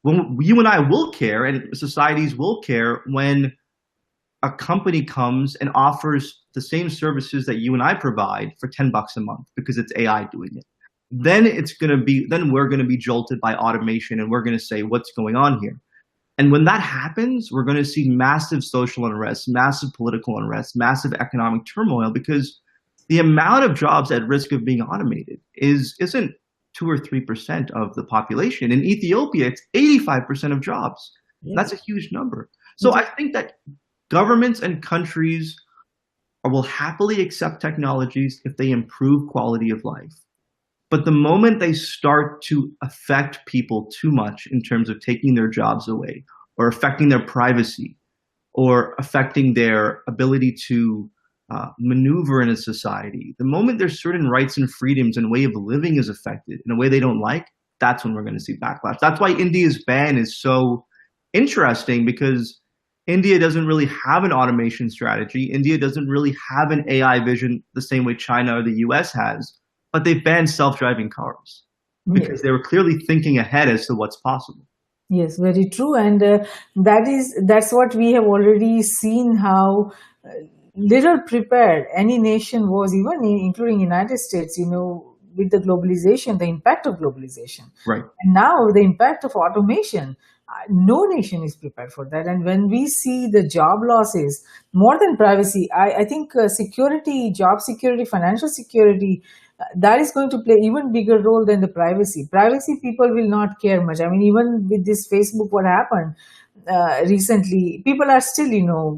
When you and I will care, and societies will care, when a company comes and offers the same services that you and I provide for $10 a month because it's AI doing it. Then we're going to be jolted by automation, and we're going to say, what's going on here? And when that happens, we're going to see massive social unrest, massive political unrest, massive economic turmoil, because the amount of jobs at risk of being automated isn't 2 or 3% of the population. In Ethiopia, it's 85% of jobs. Yeah. That's a huge number. So I think that governments and countries will happily accept technologies if they improve quality of life. But the moment they start to affect people too much in terms of taking their jobs away, or affecting their privacy, or affecting their ability to maneuver in a society, the moment there's certain rights and freedoms and way of living is affected in a way they don't like, that's when we're going to see backlash. That's why India's ban is so interesting, because India doesn't really have an automation strategy. India doesn't really have an AI vision the same way China or the US has, but they banned self-driving cars because Yes. they were clearly thinking ahead as to what's possible. Yes, very true, and that's what we have already seen how little prepared any nation was, even including United States. With the globalization, the impact of globalization, Right. and now the impact of automation. No nation is prepared for that, and when we see the job losses, more than privacy, I think security, job security, financial security, that is going to play even bigger role than the privacy. Privacy, people will not care much. I mean, even with this Facebook, what happened recently, people are still,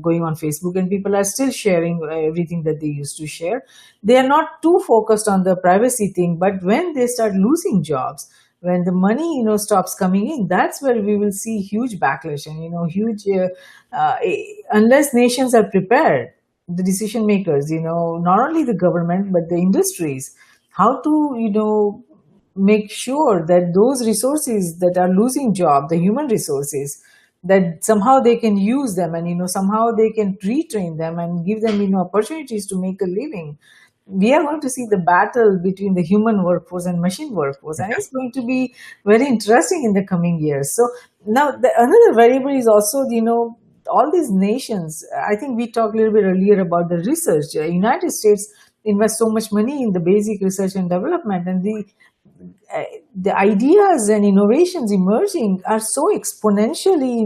going on Facebook, and people are still sharing everything that they used to share. They are not too focused on the privacy thing, but when they start losing jobs, when the money, stops coming in, that's where we will see huge backlash, and huge, unless nations are prepared, the decision makers, not only the government but the industries, how to, make sure that those resources that are losing job, the human resources, that somehow they can use them, and somehow they can retrain them and give them, opportunities to make a living. We are going to see the battle between the human workforce and machine workforce, and it's going to be very interesting in the coming years. So now another variable is also, all these nations. I think we talked a little bit earlier about the research. United States invest so much money in the basic research and development, and the ideas and innovations emerging are so exponentially,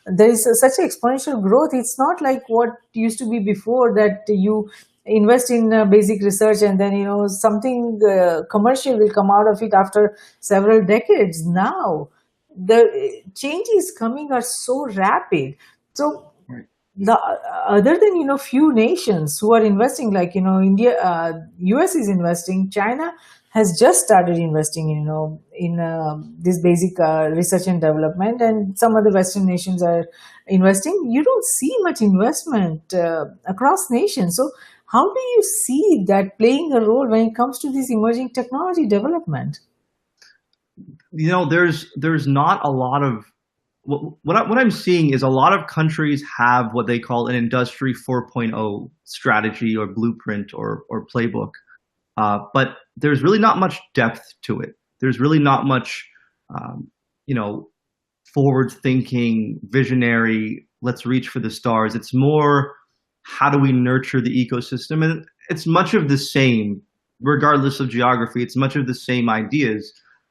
there is such exponential growth. It's not like what used to be before, that you invest in basic research and then, something commercial will come out of it after several decades. Now the changes coming are so rapid. So Right. the other than, few nations who are investing, like, India, US is investing, China has just started investing, in this basic research and development, and some other Western nations are investing. You don't see much investment across nations. So how do you see that playing a role when it comes to this emerging technology development? There's not a lot of what I'm seeing is a lot of countries have what they call an industry 4.0 strategy or blueprint or playbook. But there's really not much depth to it. There's really not much, um, you know, forward thinking, visionary, let's reach for the stars. It's more, how do we nurture the ecosystem? And it's much of the same, regardless of geography. It's much of the same ideas.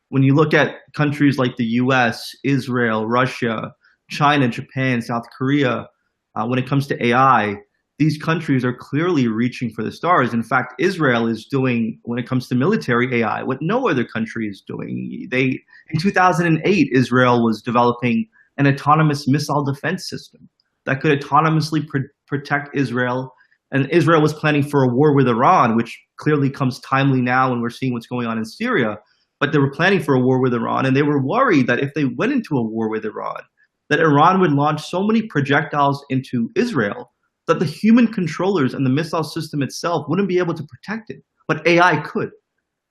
When you look at countries like the US, Israel, Russia, China, Japan, South Korea, when it comes to AI, these countries are clearly reaching for the stars. In fact, Israel is doing, when it comes to military AI, what no other country is doing. In 2008, Israel was developing an autonomous missile defense system that could autonomously protect Israel. And Israel was planning for a war with Iran, which clearly comes timely now when we're seeing what's going on in Syria. But they were planning for a war with Iran, and they were worried that if they went into a war with Iran, that Iran would launch so many projectiles into Israel that the human controllers and the missile system itself wouldn't be able to protect it, but AI could.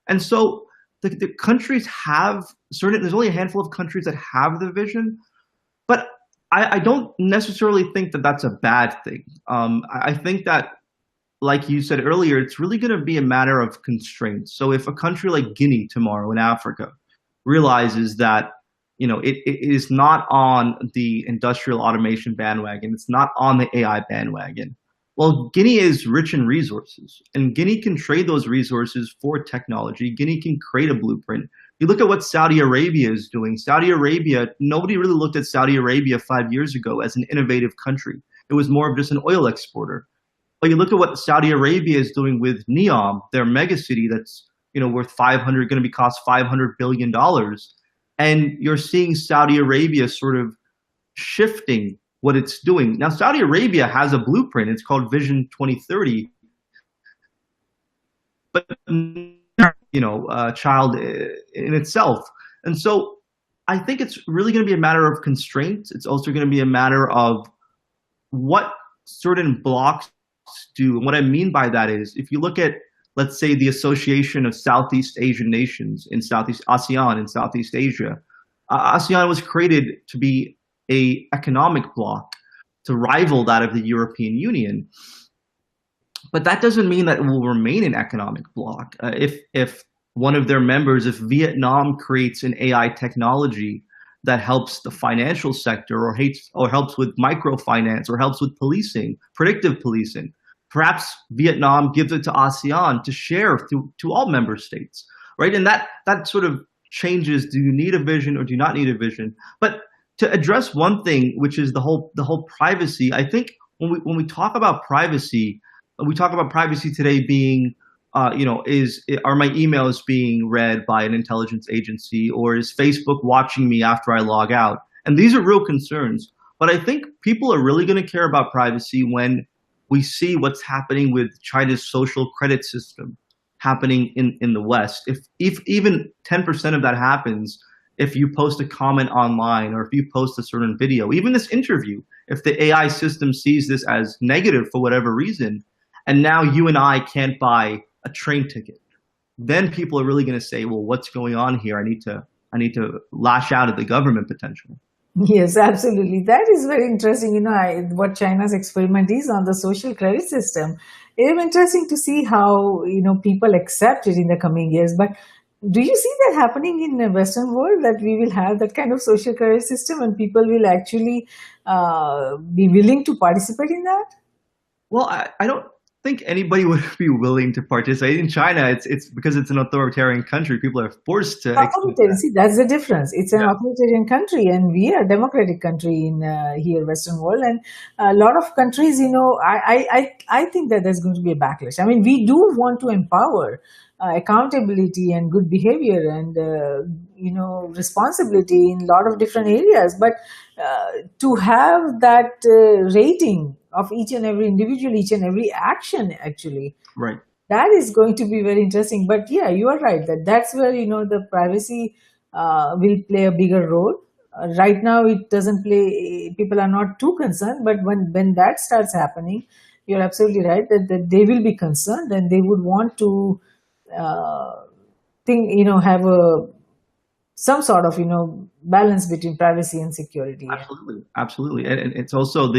And so the countries have certain, there's only a handful of countries that have the vision, but I don't necessarily think that that's a bad thing. I think that, like you said earlier, it's really going to be a matter of constraints. So if a country like Guinea tomorrow in Africa realizes that it is not on the industrial automation bandwagon, it's not on the AI bandwagon. Well, Guinea is rich in resources, and Guinea can trade those resources for technology. Guinea can create a blueprint. You look at what Saudi Arabia is doing. Saudi Arabia, nobody really looked at Saudi Arabia 5 years ago as an innovative country. It was more of just an oil exporter. But you look at what Saudi Arabia is doing with Neom, their mega city that's worth going to be cost $500 billion, and you're seeing Saudi Arabia sort of shifting what it's doing. Now, Saudi Arabia has a blueprint. It's called Vision 2030, but child in itself. And so I think it's really going to be a matter of constraints. It's also going to be a matter of what certain blocks do. And what I mean by that is, if you look at, let's say, the Association of Southeast Asian Nations in Southeast ASEAN in Southeast Asia, ASEAN was created to be a economic bloc to rival that of the European Union. But that doesn't mean that it will remain an economic bloc. If one of their members, if Vietnam creates an AI technology that helps the financial sector or helps with microfinance or helps with policing, predictive policing, perhaps Vietnam gives it to ASEAN to share to all member states, right? And that sort of changes, do you need a vision or do you not need a vision? But to address one thing, which is the whole privacy, I think when we talk about privacy, we talk about privacy today being, are my emails being read by an intelligence agency, or is Facebook watching me after I log out? And these are real concerns. But I think people are really going to care about privacy when we see what's happening with China's social credit system happening in the West. If even 10% of that happens, if you post a comment online or if you post a certain video, even this interview, if the AI system sees this as negative for whatever reason, and now you and I can't buy a train ticket, then people are really going to say, well, what's going on here? I need to lash out at the government potentially. Yes, absolutely. That is very interesting. What China's experiment is on the social credit system. It is interesting to see how, people accept it in the coming years. But do you see that happening in the Western world, that we will have that kind of social credit system and people will actually be willing to participate in that? Well, I don't think anybody would be willing to participate. In China, it's because it's an authoritarian country. People are forced to accept Authoritarian. that. See, that's the difference. It's an Yeah, authoritarian country, and we are a democratic country in here, Western world. And a lot of countries, I think that there's going to be a backlash. I mean, we do want to empower accountability and good behavior and responsibility in a lot of different areas. But to have that rating of each and every individual, each and every action, actually, right. that is going to be very interesting. But yeah, you are right that that's where the privacy will play a bigger role. Right now it doesn't play, people are not too concerned, but when that starts happening, you're absolutely right that they will be concerned and they would want to think, have a some sort of balance between privacy and security. Absolutely, absolutely, and it's also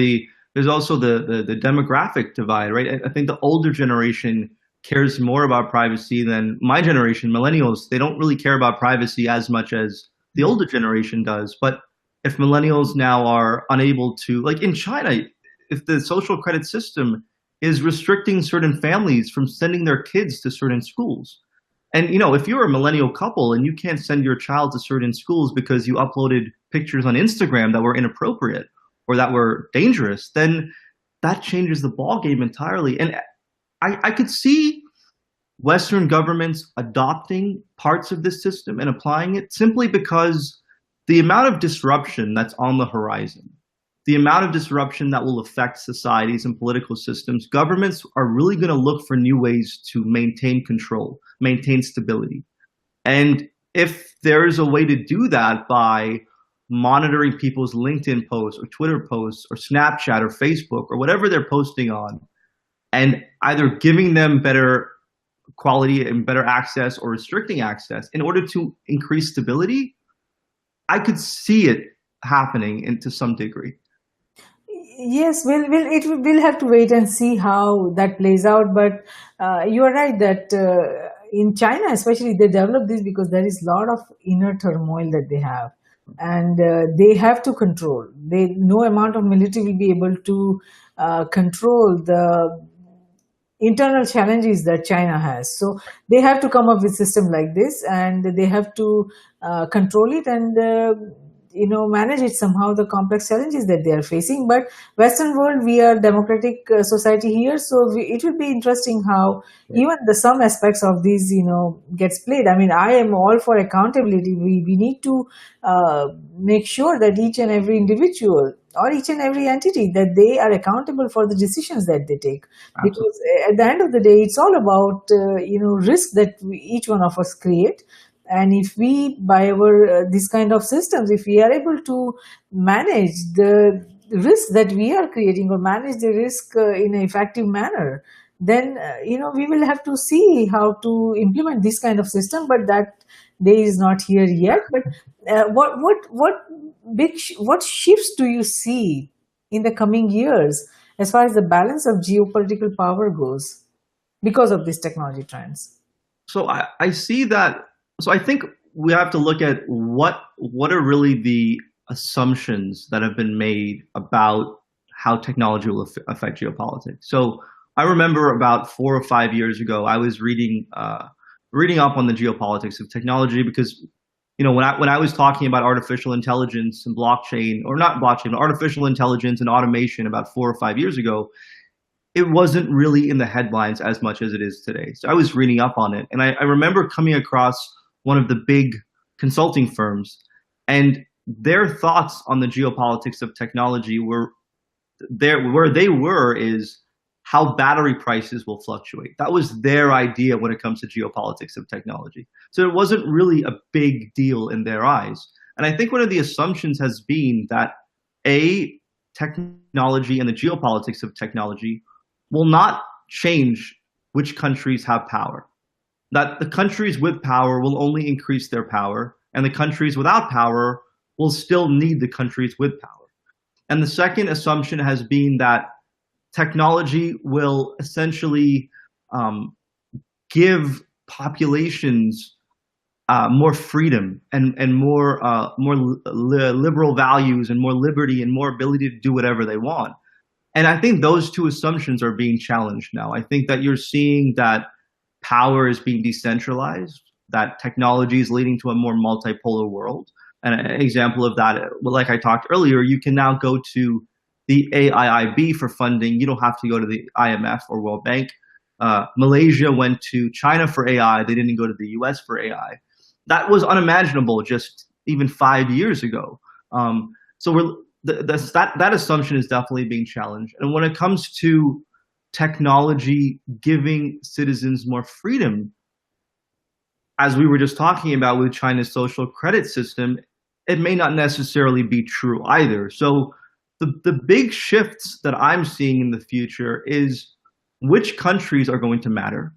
there's also the demographic divide, right? I think the older generation cares more about privacy than my generation, millennials. They don't really care about privacy as much as the older generation does. But if millennials now are unable to, like in China, if the social credit system is restricting certain families from sending their kids to certain schools, and if you're a millennial couple and you can't send your child to certain schools because you uploaded pictures on Instagram that were inappropriate or that were dangerous, then that changes the ballgame entirely. And I could see Western governments adopting parts of this system and applying it simply because the amount of disruption that's on the horizon, the amount of disruption that will affect societies and political systems, governments are really going to look for new ways to maintain control, maintain stability. And if there is a way to do that by monitoring people's LinkedIn posts or Twitter posts or Snapchat or Facebook or whatever they're posting on, and either giving them better quality and better access or restricting access in order to increase stability, I could see it happening into some degree. Yes, we'll have to wait and see how that plays out. But you are right that in China, especially, they develop this because there is a lot of inner turmoil that they have, and they have to control. No amount of military will be able to control the internal challenges that China has. So they have to come up with system like this, and they have to control it and manage it somehow, the complex challenges that they are facing. But Western world, we are democratic society here, so it will be interesting how even some aspects of these gets played. I mean, I am all for accountability. We need to make sure that each and every individual or each and every entity, that they are accountable for the decisions that they take. Absolutely. Because at the end of the day, it's all about risk that each one of us create. And if we, by our this kind of systems, if we are able to manage the risk that we are creating or manage the risk in an effective manner, then we will have to see how to implement this kind of system. But that day is not here yet. But what shifts do you see in the coming years as far as the balance of geopolitical power goes because of these technology trends? So I see that. So I think we have to look at what are really the assumptions that have been made about how technology will affect geopolitics. So I remember about 4 or 5 years ago, I was reading up on the geopolitics of technology because when I was talking about artificial intelligence and blockchain, or not blockchain, but artificial intelligence and automation about 4 or 5 years ago, it wasn't really in the headlines as much as it is today. So I was reading up on it, and I remember coming across one of the big consulting firms, and their thoughts on the geopolitics of technology were there. Where they were is how battery prices will fluctuate. That was their idea when it comes to geopolitics of technology. So it wasn't really a big deal in their eyes. And I think one of the assumptions has been that a technology and the geopolitics of technology will not change which countries have power. That the countries with power will only increase their power, and the countries without power will still need the countries with power. And the second assumption has been that technology will essentially give populations more freedom and more liberal values and more liberty and more ability to do whatever they want. And I think those two assumptions are being challenged now. I think that you're seeing that power is being decentralized, that technology is leading to a more multipolar world. And an example of that, well, like I talked earlier, you can now go to the AIIB for funding. You don't have to go to the IMF or World Bank. Malaysia went to China for AI. They didn't go to the US for AI. That was unimaginable just even 5 years ago. So that assumption is definitely being challenged. And when it comes to technology giving citizens more freedom, as we were just talking about with China's social credit system, it may not necessarily be true either. So the big shifts that I'm seeing in the future is which countries are going to matter.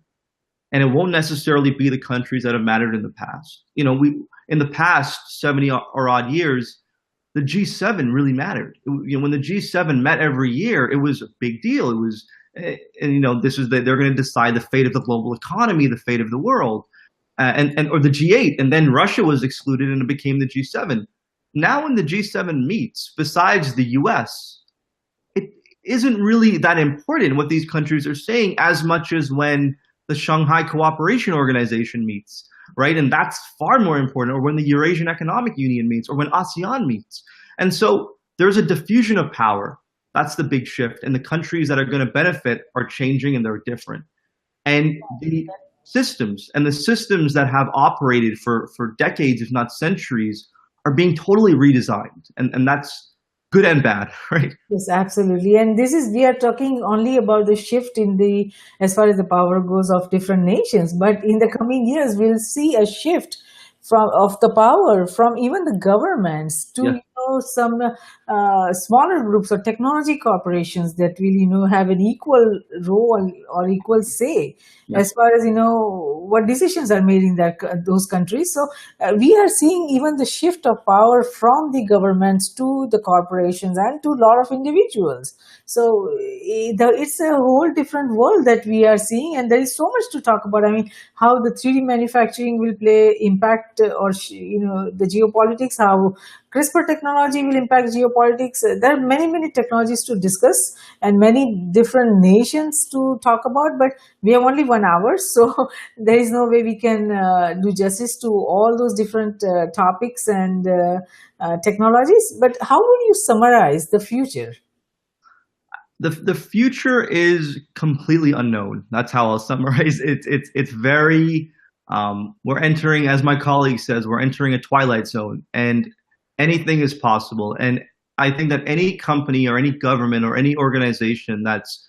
And it won't necessarily be the countries that have mattered in the past. In the past 70 or odd years, the G7 really mattered. When the G7 met every year, it was a big deal. It was, they're going to decide the fate of the global economy, the fate of the world, or the G8, and then Russia was excluded and it became the G7. Now, when the G7 meets, besides the US, it isn't really that important what these countries are saying as much as when the Shanghai Cooperation Organization meets, right? And that's far more important, or when the Eurasian Economic Union meets, or when ASEAN meets. And so there's a diffusion of power. That's the big shift. And the countries that are going to benefit are changing and they're different. And the systems that have operated for decades, if not centuries, are being totally redesigned. And that's good and bad, right? Yes, absolutely. And we are talking only about the shift as far as the power goes of different nations. But in the coming years, we'll see a shift of the power from even the governments to Yeah. some smaller groups or technology corporations that will have an equal role or equal say Yeah. as far as what decisions are made in those countries. So we are seeing even the shift of power from the governments to the corporations and to a lot of individuals. So it's a whole different world that we are seeing, and there is so much to talk about. I mean, how the 3D manufacturing will play impact, or the geopolitics, how CRISPR technology will impact geopolitics. There are many technologies to discuss and many different nations to talk about, but we have only 1 hour, so there is no way we can do justice to all those different topics and technologies. But how would you summarize the future? The future is completely unknown. That's how I'll summarize it. It's very we're entering, as my colleague says, we're entering a twilight zone, and anything is possible. And I think that any company or any government or any organization that's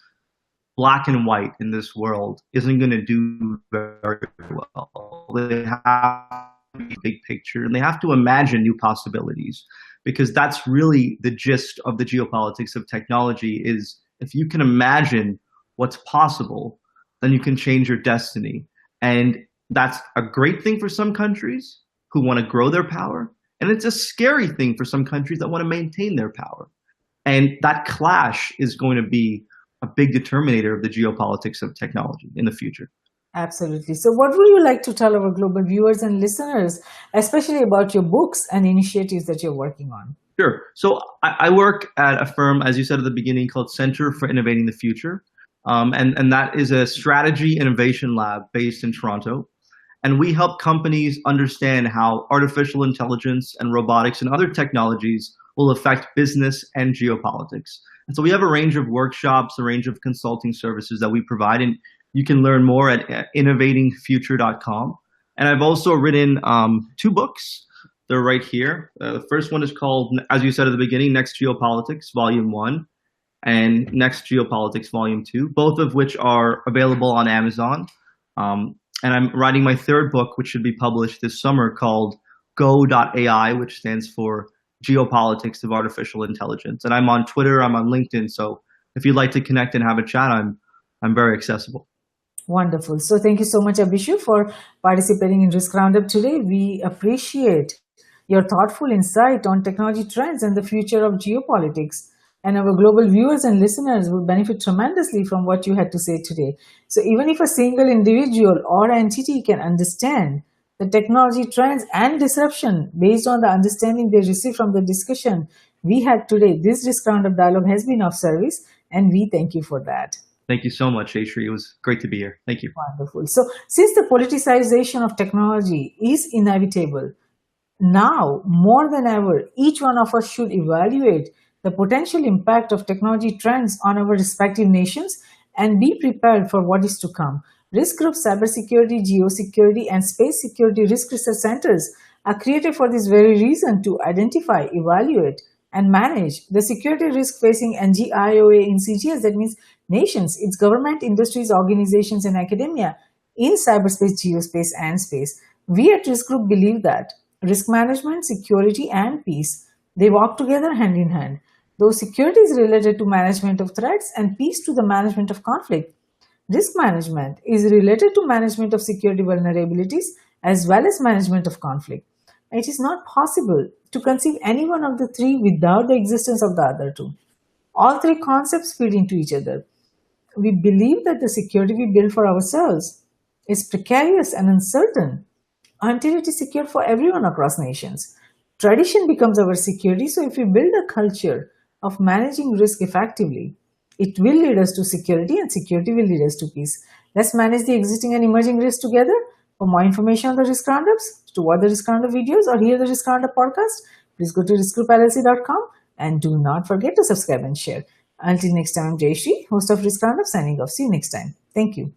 black and white in this world isn't going to do very well. They have to be big picture, and they have to imagine new possibilities, because that's really the gist of the geopolitics of technology. Is if you can imagine what's possible, then you can change your destiny. And that's a great thing for some countries who want to grow their power, and it's a scary thing for some countries that want to maintain their power. And that clash is going to be a big determinator of the geopolitics of technology in the future. Absolutely. So, what would you like to tell our global viewers and listeners, especially about your books and initiatives that you're working on? Sure. So I work at a firm, as you said at the beginning, called Center for Innovating the Future. And that is a strategy innovation lab based in Toronto. And we help companies understand how artificial intelligence and robotics and other technologies will affect business and geopolitics. And so we have a range of workshops, a range of consulting services that we provide. And you can learn more at innovatingfuture.com. And I've also written two books. They're right here. The first one is called, as you said at the beginning, Next Geopolitics, Volume 1, and Next Geopolitics, Volume 2, both of which are available on Amazon. And I'm writing my third book, which should be published this summer, called Go.ai, which stands for Geopolitics of Artificial Intelligence. And I'm on Twitter, I'm on LinkedIn. So if you'd like to connect and have a chat, I'm very accessible. Wonderful. So, thank you so much, Abishur, for participating in Risk Roundup today. We appreciate your thoughtful insight on technology trends and the future of geopolitics. And our global viewers and listeners will benefit tremendously from what you had to say today. So, even if a single individual or entity can understand the technology trends and disruption based on the understanding they receive from the discussion we had today, this Risk Roundup dialogue has been of service, and we thank you for that. Thank you so much, Aishri. It was great to be here. Thank you. Wonderful. So, since the politicization of technology is inevitable, now more than ever, each one of us should evaluate the potential impact of technology trends on our respective nations and be prepared for what is to come. Risk groups, cybersecurity, geosecurity, and space security risk research centers are created for this very reason to identify, evaluate, and manage the security risk facing NGIOA in CGS, that means nations, its government, industries, organizations, and academia in cyberspace, geospace, and space. We at Risk Group believe that risk management, security, and peace, they walk together hand in hand. Though security is related to management of threats and peace to the management of conflict, risk management is related to management of security vulnerabilities as well as management of conflict. It is not possible to conceive any one of the three without the existence of the other two. All three concepts feed into each other. We believe that the security we build for ourselves is precarious and uncertain until it is secure for everyone across nations. Tradition becomes our security, so if we build a culture of managing risk effectively, it will lead us to security and security will lead us to peace. Let's manage the existing and emerging risks together. For more information on the Risk Roundups, to watch the Risk Roundup videos or hear the Risk Roundup podcast, please go to riskgroupllc.com and do not forget to subscribe and share. Until next time, I'm Jayashree, host of Risk Roundup, signing off. See you next time. Thank you.